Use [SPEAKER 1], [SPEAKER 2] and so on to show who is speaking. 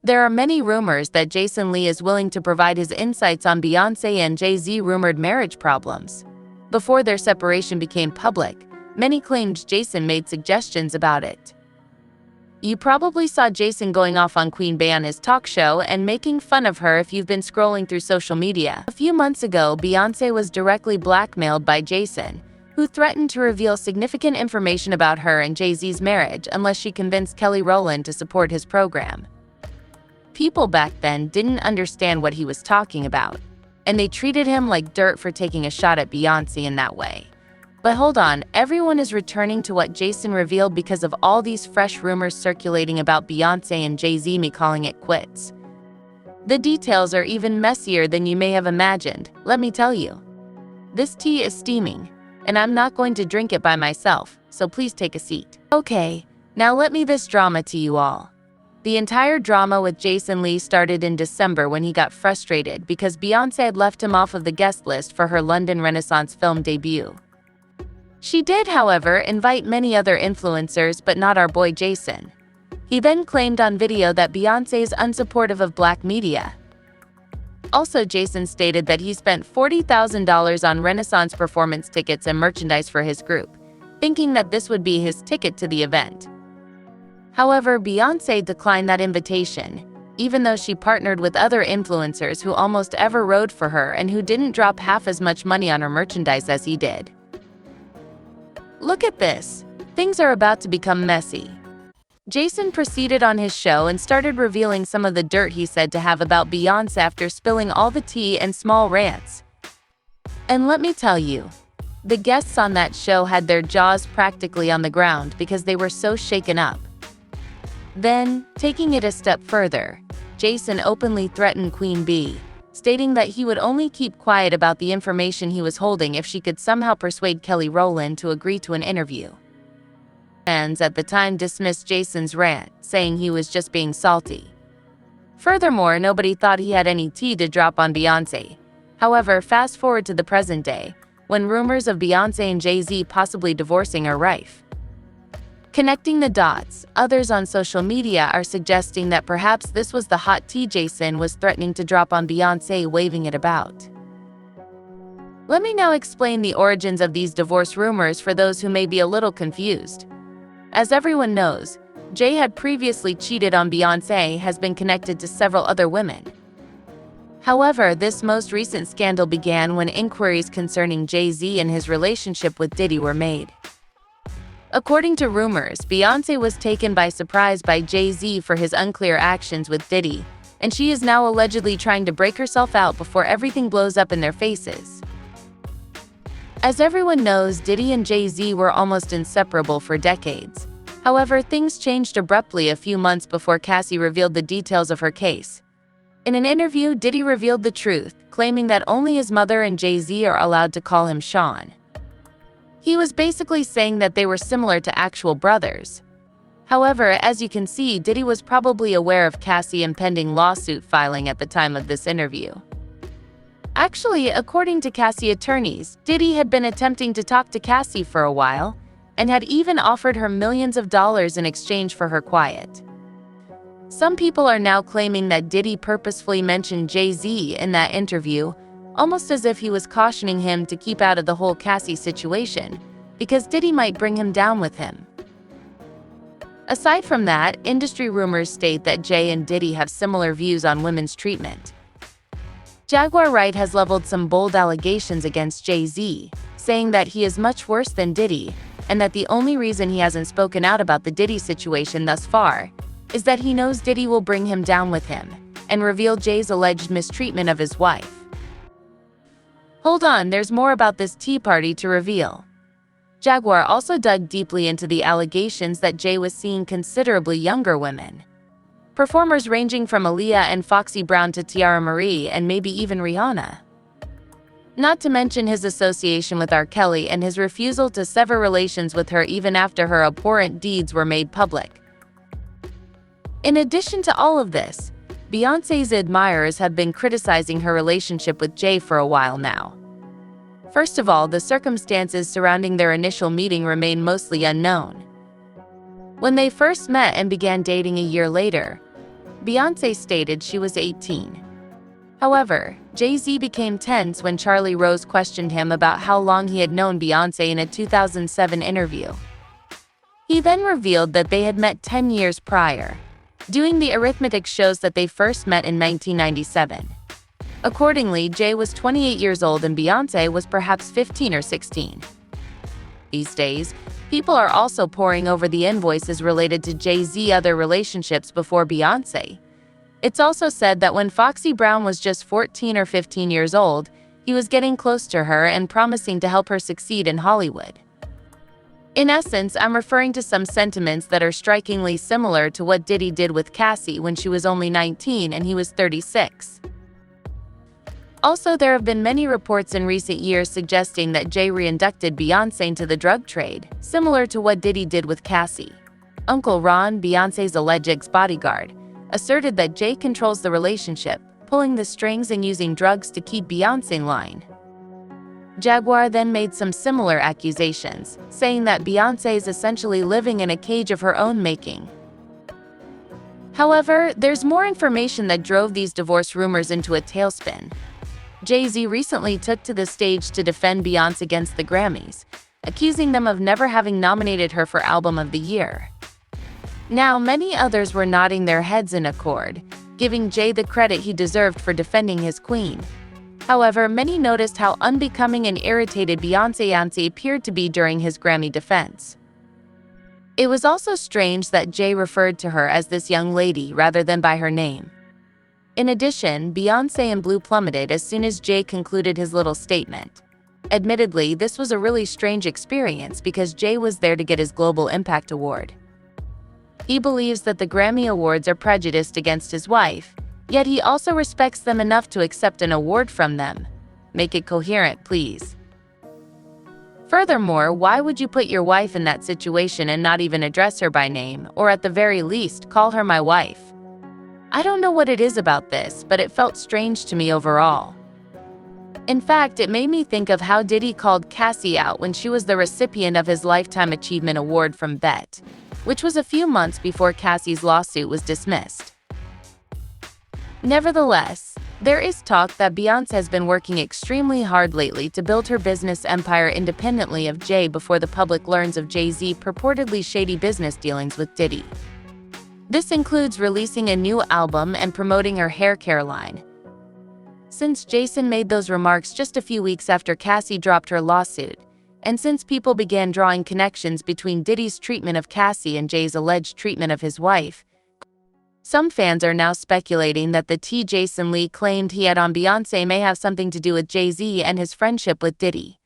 [SPEAKER 1] There are many rumors that Jason Lee is willing to provide his insights on Beyoncé and Jay-Z rumored marriage problems. Before their separation became public, many claimed Jason made suggestions about it. You probably saw Jason going off on Queen Bey on his talk show and making fun of her if you've been scrolling through social media. A few months ago, Beyoncé was directly blackmailed by Jason, who threatened to reveal significant information about her and Jay-Z's marriage unless she convinced Rowland to support his program. People back then didn't understand what he was talking about, and they treated him like dirt for taking a shot at Beyoncé in that way. But hold on, everyone is returning to what Jason revealed because of all these fresh rumors circulating about Beyoncé and Jay-Z calling it quits. The details are even messier than you may have imagined, let me tell you. This tea is steaming, and I'm not going to drink it by myself, so please take a seat. Okay, now let me this drama to you all. The entire drama with Jason Lee started in December when he got frustrated because Beyoncé had left him off of the guest list for her London Renaissance film debut. She did, however, invite many other influencers, but not our boy Jason. He then claimed on video that Beyoncé is unsupportive of black media. Also, Jason stated that he spent $40,000 on Renaissance performance tickets and merchandise for his group, thinking that this would be his ticket to the event. However, Beyoncé declined that invitation, even though she partnered with other influencers who almost ever rode for her and who didn't drop half as much money on her merchandise as he did. Look at this. Things are about to become messy. Jason proceeded on his show and started revealing some of the dirt he said to have about Beyoncé after spilling all the tea and small rants. And let me tell you, the guests on that show had their jaws practically on the ground because they were so shaken up. Then, taking it a step further, Jason openly threatened Queen Bey, stating that he would only keep quiet about the information he was holding if she could somehow persuade Rowland to agree to an interview. Fans at the time dismissed Jason's rant, saying he was just being salty. Furthermore, nobody thought he had any tea to drop on Beyoncé. However, fast forward to the present day, when rumors of Beyoncé and Jay-Z possibly divorcing are rife. Connecting the dots, others on social media are suggesting that perhaps this was the hot tea Jason was threatening to drop on Beyoncé, waving it about. Let me now explain the origins of these divorce rumors for those who may be a little confused. As everyone knows, Jay had previously cheated on Beyoncé, has been connected to several other women. However, this most recent scandal began when inquiries concerning Jay-Z and his relationship with Diddy were made. According to rumors, Beyoncé was taken by surprise by Jay-Z for his unclear actions with Diddy, and she is now allegedly trying to break herself out before everything blows up in their faces. As everyone knows, Diddy and Jay-Z were almost inseparable for decades. However, things changed abruptly a few months before Cassie revealed the details of her case. In an interview, Diddy revealed the truth, claiming that only his mother and Jay-Z are allowed to call him Sean. He was basically saying that they were similar to actual brothers. However, as you can see, Diddy was probably aware of Cassie's impending lawsuit filing at the time of this interview. Actually, according to Cassie attorneys, Diddy had been attempting to talk to Cassie for a while, and had even offered her millions of dollars in exchange for her quiet. Some people are now claiming that Diddy purposefully mentioned Jay-Z in that interview, almost as if he was cautioning him to keep out of the whole Cassie situation, because Diddy might bring him down with him. Aside from that, industry rumors state that Jay and Diddy have similar views on women's treatment. Jaguar Wright has leveled some bold allegations against Jay-Z, saying that he is much worse than Diddy, and that the only reason he hasn't spoken out about the Diddy situation thus far is that he knows Diddy will bring him down with him, and reveal Jay's alleged mistreatment of his wife. Hold on, there's more about this tea party to reveal. Jaguar also dug deeply into the allegations that Jay was seeing considerably younger women. Performers ranging from Aaliyah and Foxy Brown to Tiara Marie and maybe even Rihanna. Not to mention his association with R. Kelly and his refusal to sever relations with her even after her abhorrent deeds were made public. In addition to all of this, Beyoncé's admirers have been criticizing her relationship with Jay for a while now. First of all, the circumstances surrounding their initial meeting remain mostly unknown. When they first met and began dating a year later, Beyoncé stated she was 18. However, Jay-Z became tense when Charlie Rose questioned him about how long he had known Beyoncé in a 2007 interview. He then revealed that they had met 10 years prior. Doing the arithmetic shows that they first met in 1997. Accordingly, Jay was 28 years old and Beyoncé was perhaps 15 or 16. These days, people are also poring over the invoices related to Jay-Z's other relationships before Beyoncé. It's also said that when Foxy Brown was just 14 or 15 years old, he was getting close to her and promising to help her succeed in Hollywood. In essence, I'm referring to some sentiments that are strikingly similar to what Diddy did with Cassie when she was only 19 and he was 36. Also, there have been many reports in recent years suggesting that Jay reinducted Beyoncé into the drug trade, similar to what Diddy did with Cassie. Uncle Ron, Beyoncé's alleged ex-bodyguard, asserted that Jay controls the relationship, pulling the strings and using drugs to keep Beyoncé in line. Jaguar then made some similar accusations, saying that Beyoncé is essentially living in a cage of her own making. However, there's more information that drove these divorce rumors into a tailspin. Jay-Z recently took to the stage to defend Beyoncé against the Grammys, accusing them of never having nominated her for Album of the Year. Now, many others were nodding their heads in accord, giving Jay the credit he deserved for defending his queen. However, many noticed how unbecoming and irritated Beyoncé appeared to be during his Grammy defense. It was also strange that Jay referred to her as this young lady rather than by her name. In addition, Beyoncé and Blue plummeted as soon as Jay concluded his little statement. Admittedly, this was a really strange experience because Jay was there to get his Global Impact Award. He believes that the Grammy Awards are prejudiced against his wife, yet he also respects them enough to accept an award from them. Make it coherent, please. Furthermore, why would you put your wife in that situation and not even address her by name, or at the very least, call her my wife? I don't know what it is about this, but it felt strange to me overall. In fact, it made me think of how Diddy called Cassie out when she was the recipient of his Lifetime Achievement Award from BET, which was a few months before Cassie's lawsuit was dismissed. Nevertheless, there is talk that Beyoncé has been working extremely hard lately to build her business empire independently of Jay before the public learns of Jay-Z's purportedly shady business dealings with Diddy. This includes releasing a new album and promoting her hair care line. Since Jason made those remarks just a few weeks after Cassie dropped her lawsuit, and since people began drawing connections between Diddy's treatment of Cassie and Jay's alleged treatment of his wife, some fans are now speculating that the tea Jason Lee claimed he had on Beyoncé may have something to do with Jay-Z and his friendship with Diddy.